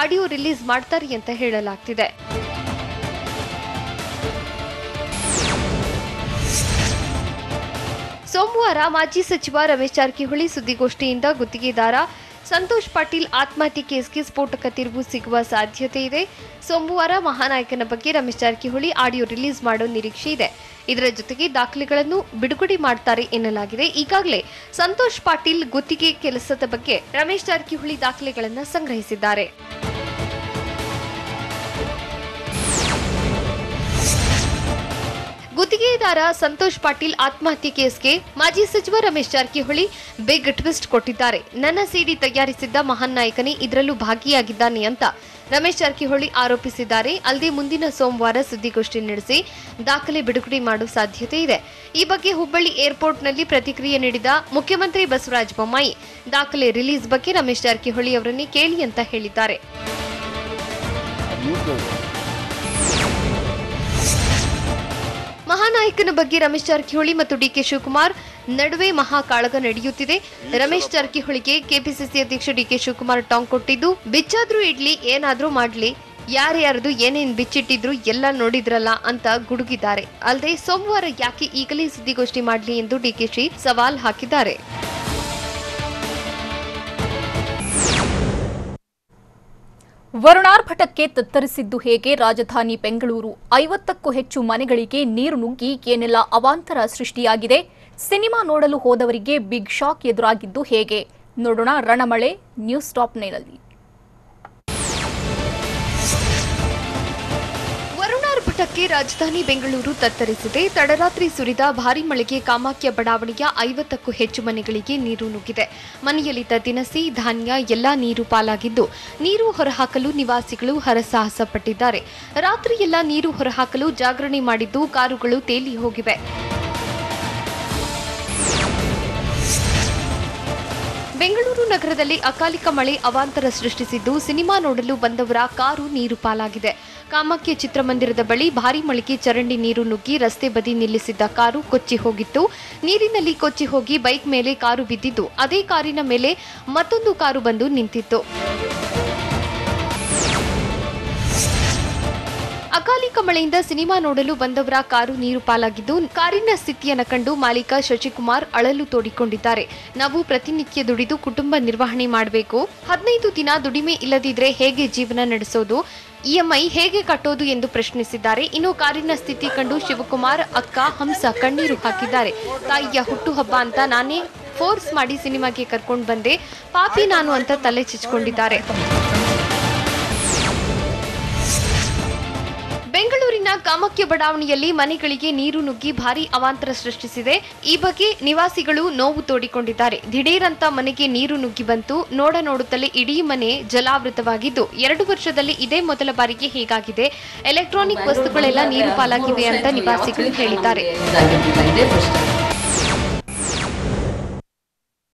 ಆಡಿಯೋ ರಿಲೀಸ್ ಮಾಡ್ತಾರೆ ಅಂತ ಹೇಳಲಾಗ್ತಿದೆ. ಸೋಮವಾರ ಮಾಜಿ ಸಚಿವ ರಮೇಶ್ ಜಾರಕಿಹೊಳಿ ಸುದ್ದಿಗೋಷ್ಠಿಯಿಂದ ಗುತ್ತಿಗೆದಾರ ಸಂತೋಷ್ ಪಾಟೀಲ್ ಆತ್ಮಹತ್ಯೆ ಕೇಸ್ಗೆ ಸ್ಫೋಟಕ ತಿರುವು ಸಿಗುವ ಸಾಧ್ಯತೆ ಇದೆ. ಸೋಮವಾರ ಮಹಾನಾಯಕನ ಬಗ್ಗೆ ರಮೇಶ್ ಜಾರಕಿಹೊಳಿ ಆಡಿಯೋ ರಿಲೀಸ್ ಮಾಡೋ ನಿರೀಕ್ಷೆ ಇದೆ. ಇದರ ಜೊತೆಗೆ ದಾಖಲೆಗಳನ್ನು ಬಿಡುಗಡೆ ಮಾಡ್ತಾರೆ ಎನ್ನಲಾಗಿದೆ. ಈಗಾಗಲೇ ಸಂತೋಷ್ ಪಾಟೀಲ್ ಗುತ್ತಿಗೆ ಕೆಲಸದ ಬಗ್ಗೆ ರಮೇಶ್ ಜಾರಕಿಹೊಳಿ ದಾಖಲೆಗಳನ್ನು ಸಂಗ್ರಹಿಸಿದ್ದಾರೆ. ಗುತ್ತಿಗೆದಾರ ಸಂತೋಷ್ ಪಾಟೀಲ್ ಆತ್ಮಹತ್ಯೆ ಕೇಸ್ಗೆ ಮಾಜಿ ಸಚಿವ ರಮೇಶ್ ಜಾರಕಿಹೊಳಿ ಬಿಗ್ ಟ್ವಿಸ್ಟ್ ಕೊಟ್ಟಿದ್ದಾರೆ. ನನ್ನ ಸಿಡಿ ತಯಾರಿಸಿದ್ದ ಮಹಾನ್ ನಾಯಕನೇ ಇದರಲ್ಲೂ ಭಾಗಿಯಾಗಿದ್ದಾನೆ ಅಂತ ರಮೇಶ್ ಜಾರಕಿಹೊಳಿ ಆರೋಪಿಸಿದ್ದಾರೆ. ಅಲ್ಲದೆ ಮುಂದಿನ ಸೋಮವಾರ ಸುದ್ದಿಗೋಷ್ಠಿ ನಡೆಸಿ ದಾಖಲೆ ಬಿಡುಗಡೆ ಮಾಡುವ ಸಾಧ್ಯತೆ ಇದೆ. ಈ ಬಗ್ಗೆ ಹುಬ್ಬಳ್ಳಿ ಏರ್ಪೋರ್ಟ್ನಲ್ಲಿ ಪ್ರತಿಕ್ರಿಯೆ ನೀಡಿದ ಮುಖ್ಯಮಂತ್ರಿ ಬಸವರಾಜ ಬೊಮ್ಮಾಯಿ ದಾಖಲೆ ರಿಲೀಸ್ ಬಗ್ಗೆ ರಮೇಶ್ ಜಾರಕಿಹೊಳಿ ಅವರನ್ನೇ ಕೇಳಿ ಅಂತ ಹೇಳಿದ್ದಾರೆ. ಮಹಾನಾಯಕನ ಬಗ್ಗೆ ರಮೇಶ್ ಜಾರಕಿಹೊಳಿ ಮತ್ತು ಡಿಕೆ ಶಿವಕುಮಾರ್ ನಡುವೆ ಮಹಾಕಾಳಗ ನಡೆಯುತ್ತಿದೆ. ರಮೇಶ್ ಜಾರಕಿಹೊಳಿಗೆ ಕೆಪಿಸಿಸಿ ಅಧ್ಯಕ್ಷ ಡಿಕೆ ಶಿವಕುಮಾರ್ ಟಾಂಗ್ ಕೊಟ್ಟಿದ್ದು, ಬಿಚ್ಚಾದ್ರೂ ಇಡ್ಲಿ ಏನಾದ್ರೂ ಮಾಡ್ಲಿ, ಯಾರ್ಯಾರದು ಏನೇನ್ ಬಿಚ್ಚಿಟ್ಟಿದ್ರು ಎಲ್ಲ ನೋಡಿದ್ರಲ್ಲ ಅಂತ ಗುಡುಗಿದ್ದಾರೆ. ಅಲ್ಲದೆ ಸೋಮವಾರ ಯಾಕೆ ಈಗಲೇ ಸುದ್ದಿಗೋಷ್ಠಿ ಮಾಡ್ಲಿ ಎಂದು ಡಿಕೆಶಿ ಸವಾಲ್ ಹಾಕಿದ್ದಾರೆ. ವರುಣಾರ್ಭಟಕ್ಕೆ ತತ್ತರಿಸಿದ್ದು ಹೇಗೆ? ರಾಜಧಾನಿ ಬೆಂಗಳೂರು 50ಕ್ಕೂ ಹೆಚ್ಚು ಮನೆಗಳಿಗೆ ನೀರು ನುಗ್ಗಿ ಏನೆಲ್ಲ ಅವಾಂತರ ಸೃಷ್ಟಿಯಾಗಿದೆ? ಸಿನಿಮಾ ನೋಡಲು ಹೋದವರಿಗೆ ಬಿಗ್ ಶಾಕ್ ಎದುರಾಗಿದ್ದು ಹೇಗೆ? ನೋಡೋಣ ರಣಮಳೆ ನ್ಯೂಸ್ ಟಾಪ್ 9ನಲ್ಲಿ. ವರುಣಾರ್ಭಟಕ್ಕೆ ರಾಜಧಾನಿ ಬೆಂಗಳೂರು ತತ್ತರಿಸಿದೆ. ತಡರಾತ್ರಿ ಸುರಿದ ಭಾರೀ ಮಳೆಗೆ ಕಾಮಾಖ್ಯ ಬಡಾವಣೆಯ 50ಕ್ಕೂ ಹೆಚ್ಚು ಮನೆಗಳಿಗೆ ನೀರು ನುಗ್ಗಿದೆ. ಮನೆಯಲ್ಲಿದ್ದ ದಿನಸಿ ಧಾನ್ಯ ಎಲ್ಲಾ ನೀರು ಪಾಲಾಗಿದ್ದು, ನೀರು ಹೊರಹಾಕಲು ನಿವಾಸಿಗಳು ಹರಸಾಹಸ ಪಟ್ಟಿದ್ದಾರೆ. ರಾತ್ರಿ ಎಲ್ಲ ನೀರು ಹೊರಹಾಕಲು ಜಾಗರಣೆ ಮಾಡಿದ್ದು, ಕಾರುಗಳು ತೇಲಿ ಹೋಗಿವೆ. ಬೆಂಗಳೂರು ನಗರದಲ್ಲಿ ಅಕಾಲಿಕ ಮಳೆ ಅವಾಂತರ ಸೃಷ್ಟಿಸಿದ್ದು, ಸಿನಿಮಾ ನೋಡಲು ಬಂದವರ ಕಾರು ನೀರು ಪಾಲಾಗಿದೆ. ಕಾಮಾಖ್ಯ ಚಿತ್ರಮಂದಿರದ ಬಳಿ ಭಾರೀ ಮಳೆಗೆ ಚರಂಡಿ ನೀರು ನುಗ್ಗಿ ರಸ್ತೆ ಬದಿ ನಿಲ್ಲಿಸಿದ್ದ ಕಾರು ಕೊಚ್ಚಿ ಹೋಗಿತ್ತು. ನೀರಿನಲ್ಲಿ ಕೊಚ್ಚಿ ಹೋಗಿ ಬೈಕ್ ಮೇಲೆ ಕಾರು ಬಿದ್ದಿದ್ದು, ಅದೇ ಕಾರಿನ ಮೇಲೆ ಮತ್ತೊಂದು ಕಾರು ಬಂದು ನಿಂತಿತ್ತು. ಅಕಾಲಿಕ ಮಳೆಯಿಂದ ಸಿನಿಮಾ ನೋಡಲು ಬಂದವರ ಕಾರು ನೀರು ಪಾಲಾಗಿದ್ದು, ಕಾರಿನ ಸ್ಥಿತಿಯನ್ನು ಕಂಡು ಮಾಲೀಕ ಶಶಿಕುಮಾರ್ ಅಳಲು ತೋಡಿಕೊಂಡಿದ್ದಾರೆ. ನಾವು ಪ್ರತಿನಿತ್ಯ ದುಡಿದು ಕುಟುಂಬ ನಿರ್ವಹಣೆ ಮಾಡಬೇಕು. 15 ದಿನ ದುಡಿಮೆ ಇಲ್ಲದಿದ್ರೆ ಹೇಗೆ ಜೀವನ ನಡೆಸೋದು, ಇಎಂಐ ಹೇಗೆ ಕಟ್ಟೋದು ಎಂದು ಪ್ರಶ್ನಿಸಿದ್ದಾರೆ. ಇನ್ನು ಕಾರಿನ ಸ್ಥಿತಿ ಕಂಡು ಶಿವಕುಮಾರ್ ಅಕ್ಕ ಹಂಸ ಕಣ್ಣೀರು ಹಾಕಿದ್ದಾರೆ. ತಾಯಿಯ ಹುಟ್ಟುಹಬ್ಬ ಅಂತ ನಾನೇ ಫೋರ್ಸ್ ಮಾಡಿ ಸಿನಿಮಾಗೆ ಕರ್ಕೊಂಡು ಬಂದೆ, ಪಾಪಿ ನಾನು ಅಂತ ತಲೆ ಚಿಚ್ಕೊಂಡಿದ್ದಾರೆ. ಬೆಂಗಳೂರಿನ ಕಾಮಾಖ್ಯ ಬಡಾವಣೆಯಲ್ಲಿ ಮನೆಗಳಿಗೆ ನೀರು ನುಗ್ಗಿ ಭಾರೀ ಅವಾಂತರ ಸೃಷ್ಟಿಸಿದೆ. ಈ ಬಗ್ಗೆ ನಿವಾಸಿಗಳು ನೋವು ತೋಡಿಕೊಂಡಿದ್ದಾರೆ. ದಿಢೀರಂತ ಮನೆಗೆ ನೀರು ನುಗ್ಗಿ ಬಂತು. ನೋಡುತ್ತಲೇ ಇಡೀ ಮನೆ ಜಲಾವೃತವಾಗಿದ್ದು, 2 ವರ್ಷದಲ್ಲಿ ಇದೇ ಮೊದಲ ಬಾರಿಗೆ ಹೀಗಾಗಿದೆ. ಎಲೆಕ್ಟ್ರಾನಿಕ್ ವಸ್ತುಗಳೆಲ್ಲ ನೀರು ಪಾಲಾಗಿವೆ ಅಂತ ನಿವಾಸಿಗಳು ಹೇಳಿದ್ದಾರೆ.